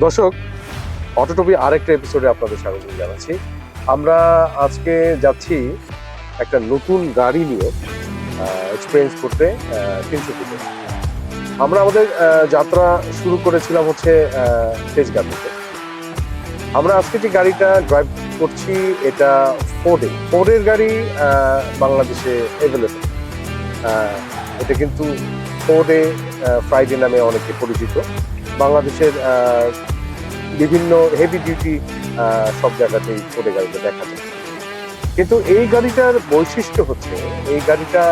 দর্শক, অটোটপি আরেকটা এপিসোডে আপনাদের স্বাগত জানাচ্ছি। আমরা আজকে যাচ্ছি একটা নতুন গাড়ি নিয়ে এক্সপিরিয়েন্স করতে 300 ফিটে। আমরা আমাদের যাত্রা শুরু করেছিলাম হচ্ছে তেজগাঁ থেকে। আমরা আজকে যে গাড়িটা ড্রাইভ করছি এটা ফোর্ডের গাড়ি, বাংলাদেশে অ্যাভেলেবল। এটা কিন্তু ফোর্ডে ফ্রাইডে নামে অনেকে পরিচিত। বাংলাদেশের বিভিন্ন হেভি ডিউটি সব জায়গাতেই ফোর্ডের গাড়িটা দেখা যায়। কিন্তু এই গাড়িটার বৈশিষ্ট্য হচ্ছে, এই গাড়িটা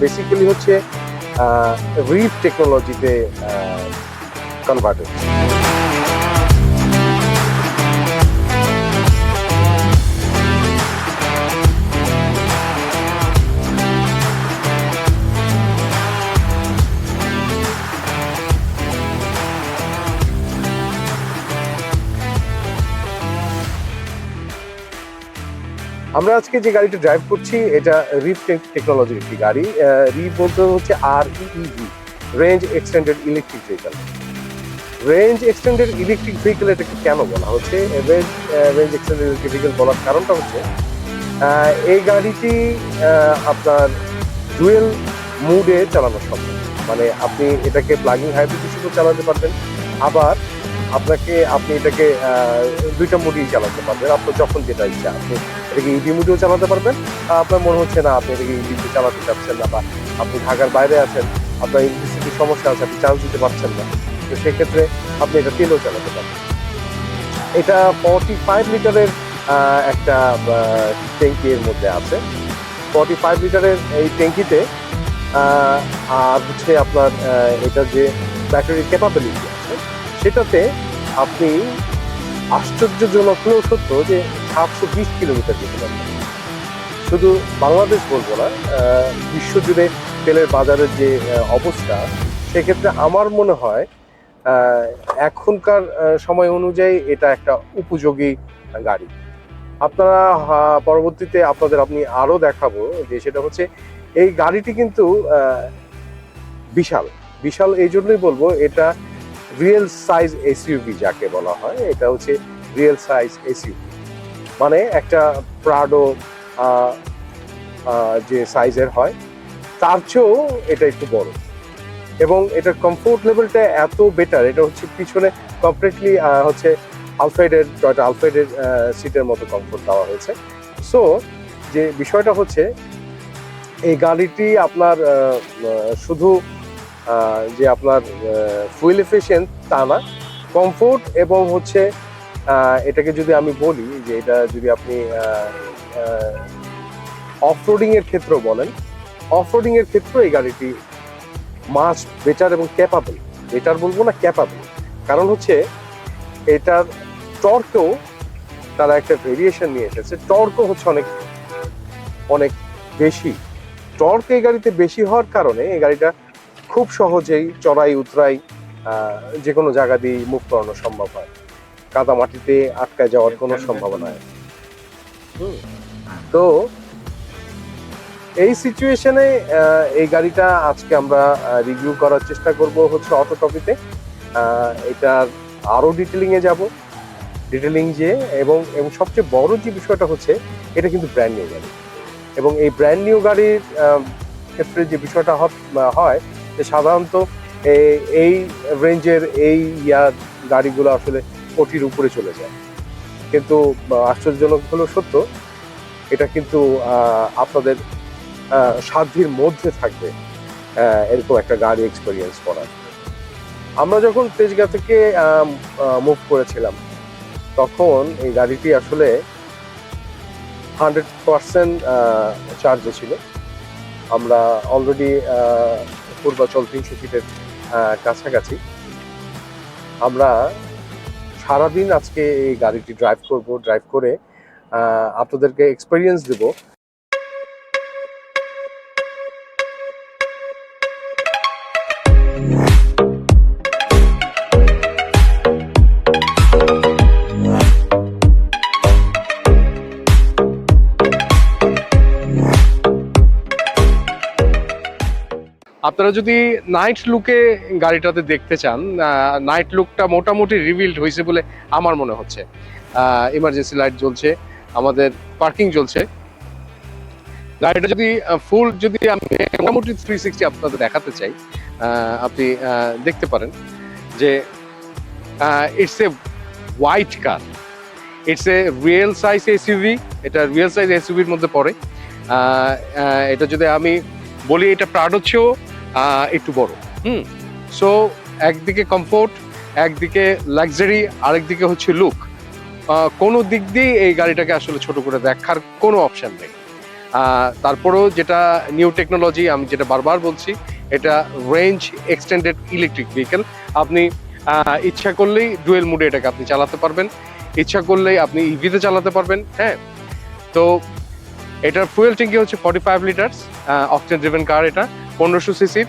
বেসিক্যালি হচ্ছে রিভ টেকনোলজিতে কনভার্টেড। আমরা আজকে যে গাড়িটা ড্রাইভ করছি এটা রিভ টেকনোলজির একটি গাড়ি। রিভ বলতে হচ্ছে REEV, range extended electric vehicle. Range extended electric vehicle এটাকে কেন বলা হচ্ছে? রেঞ্জ এক্সটেন্ডেড ইলেকট্রিক ভেহিকল বলার কারণটা হচ্ছে এই গাড়িটি আপনার ডুয়েল মুডে চালানো সম্ভব। মানে আপনি এটাকে প্লাগিং হাইব্রিড হিসেবে চালাতে পারবেন, আবার আপনি এটাকে দুইটা মুডেই চালাতে পারবেন। আপনার যখন যেটা ইচ্ছা, আপনি এটাকে ইভি মুডেও চালাতে পারবেন। আপনার মনে হচ্ছে না আপনি এটাকে ইভিতে চালাতে চাচ্ছেন না, বা আপনি ঢাকার বাইরে আছেন, আপনার ইলেকট্রিসিটির সমস্যা আছে, আপনি চার্জ দিতে পারছেন না, তো সেক্ষেত্রে আপনি এটা তেলেও চালাতে পারবেন। এটা 45 লিটারের একটা ট্যাঙ্কির মধ্যে আছে। 45 লিটারের এই ট্যাঙ্কিতে আর হচ্ছে আপনার এটা যে ব্যাটারি ক্যাপাবিলিটি আছে সেটাতে আপনি আশ্চর্যজনক হলেও সত্য যে 720 কিলোমিটার যেতে পারবেন। শুধু বাংলাদেশ বলবো না, বিশ্বজুড়ে তেলের বাজারের যে অবস্থা, সেক্ষেত্রে আমার মনে হয় এখনকার সময় অনুযায়ী এটা একটা উপযোগী গাড়ি। আপনারা পরবর্তীতে আমি আরও দেখাবো যে সেটা হচ্ছে এই গাড়িটি কিন্তু বিশাল বিশাল। এই জন্যই বলবো এটা রিয়েল সাইজ এসইউভি যাকে বলা হয়, এটা হচ্ছে রিয়েল সাইজ এসইউভি। মানে একটা প্রাডো যে সাইজের হয় তার চেয়েও এটা একটু বড়, এবং এটার কমফোর্ট লেভেলটা এত বেটার। এটা হচ্ছে পিছনে কমপ্লিটলি হচ্ছে টয়োটা আলফ্রেডের সিটের মতো কমফোর্ট দেওয়া হয়েছে। সো যে বিষয়টা হচ্ছে এই গাড়িটি আপনার শুধু যে আপনার ফুয়েল এফিশিয়েন্ট তা না, কমফোর্ট এবং হচ্ছে এটাকে যদি আমি বলি যে এটা যদি আপনি অফরোডিং এর ক্ষেত্রেও বলেন, অফরোডিং এর ক্ষেত্রে এই গাড়িটি মাস বেটার এবং ক্যাপাবল। বেটার বলবো না, ক্যাপাবল। কারণ হচ্ছে এটার টর্কও তারা একটা ভেরিয়েশন নিয়ে এসেছে। টর্কও হচ্ছে অনেক অনেক বেশি। টর্ক এই গাড়িতে বেশি হওয়ার কারণে এই গাড়িটা খুব সহজেই চড়াই উতরাই যে কোনো জায়গা দিয়ে মুভ করানো সম্ভব হয়। কাদা মাটিতে আটকায় যাওয়ার কোনো সম্ভাবনা নেই। তো এই সিচুয়েশনে এই গাড়িটা আজকে আমরা রিভিউ করার চেষ্টা করব হচ্ছে অটোটপিতে। এটার আরও ডিটেলিংয়ে যাব, এবং সবচেয়ে বড় যে বিষয়টা হচ্ছে এটা কিন্তু ব্র্যান্ড নিউ গাড়ি, এবং এই ব্র্যান্ড নিউ গাড়ির ক্ষেত্রে যে বিষয়টা হয় যে সাধারণত এই রেঞ্জের এই গাড়িগুলো আসলে কোটির উপরে চলে যায়। কিন্তু আশ্চর্যজনক হলেও সত্য, এটা কিন্তু আপনাদের সাধ্যের মধ্যে থাকবে এরকম একটা গাড়ি এক্সপেরিয়েন্স করার। আমরা যখন তেজগাঁ থেকে মুভ করেছিলাম তখন এই গাড়িটি আসলে 100% চার্জে ছিল। আমরা অলরেডি পূর্বাচল 300 ফিটের কাছাকাছি। আমরা সারাদিন আজকে এই গাড়িটি ড্রাইভ করে আপনাদেরকে এক্সপেরিয়েন্স দেব। আপনারা যদি নাইট লুকে গাড়িটাতে দেখতে চান, নাইট লুকটা মোটামুটি রিভিলড হয়েছে বলে আমার মনে হচ্ছে। ইমার্জেন্সি লাইট জ্বলছে, আমাদের পার্কিং জ্বলছে। গাড়িটা যদি ফুল যদি আমি মোটামুটি 360 আপনাদের দেখাতে চাই, আপনি দেখতে পারেন যে it's a white car, it's a real size SUV. এটা রিয়েল সাইজ এসইউভির মধ্যে পড়ে। এটা যদি আমি বলি, এটা প্রাডোর চেয়েও একটু বড়। সো একদিকে কমফোর্ট, একদিকে লাক্সারি, আরেকদিকে হচ্ছে লুক। কোনো দিক দিয়ে এই গাড়িটাকে আসলে ছোট করে দেখার কোনো অপশন নেই। তারপরেও যেটা নিউ টেকনোলজি, আমি যেটা বারবার বলছি, এটা রেঞ্জ এক্সটেন্ডেড ইলেকট্রিক ভেহিকেল। আপনি ইচ্ছা করলেই ডুয়েল মোডে এটাকে আপনি চালাতে পারবেন, ইচ্ছা করলেই আপনি ইভিতে চালাতে পারবেন। হ্যাঁ, তো এটার ফুয়েল ট্যাঙ্কি হচ্ছে 45 লিটার্স, অকটেন ড্রিভেন কার। এটা 1500 সিসির।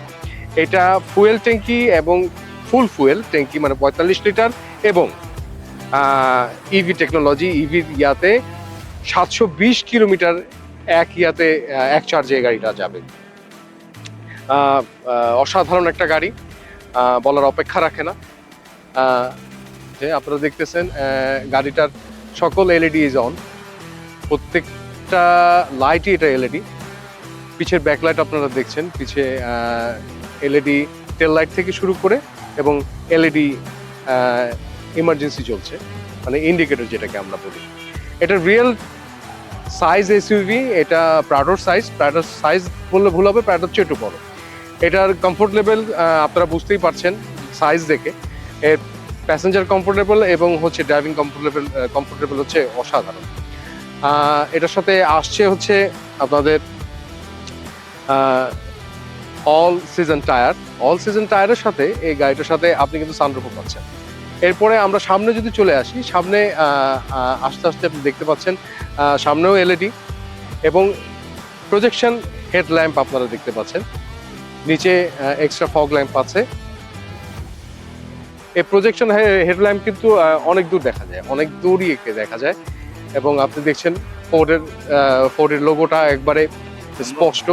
এটা ফুয়েল ট্যাঙ্কি এবং ফুল ফুয়েল ট্যাঙ্কি মানে 45 লিটার, এবং ইভি টেকনোলজি, ইভি ইয়াতে 720 কিলোমিটার এক ইয়াতে এক চার্জে গাড়িটা যাবে। অসাধারণ একটা গাড়ি, বলার অপেক্ষা রাখে না। যে আপনারা দেখতেছেন গাড়িটার সকল এলইডি ইজ অন, প্রত্যেকটা লাইটই এটা এলইডি। পিছের ব্যাকলাইট আপনারা দেখছেন, পিছে এলইডি টেল লাইট থেকে শুরু করে এবং এলইডি ইমার্জেন্সি চলছে, মানে ইন্ডিকেটর যেটাকে আমরা বলি। এটা রিয়েল সাইজ এসইউভি, এটা প্রাডোর সাইজ বললে ভুল হবে, প্রাডোর চেয়ে একটু বড়। এটার কমফোর্ট লেভেল আপনারা বুঝতেই পারছেন সাইজ দেখে। এর প্যাসেঞ্জার কমফোর্ট লেভেল এবং হচ্ছে ড্রাইভিং কমফোর্ট লেভেল হচ্ছে অসাধারণ। এটার সাথে আসছে হচ্ছে আপনাদের অল সিজন টায়ারের সাথে এই গাড়িটার সাথে আপনি কিন্তু সানরুফও পাচ্ছেন। এরপরে আমরা সামনে যদি চলে আসি, সামনে আস্তে আস্তে আপনি দেখতে পাচ্ছেন সামনেও এলইডি এবং প্রজেকশন হেডল্যাম্প আপনারা দেখতে পাচ্ছেন। নিচে এক্সট্রা ফগ ল্যাম্প আছে। এই প্রজেকশন হেডল্যাম্প কিন্তু অনেক দূর দেখা যায়, অনেক দূরই একে দেখা যায়। এবং আপনি দেখছেন ফোর্ডের লোগোটা একবারে স্পষ্ট।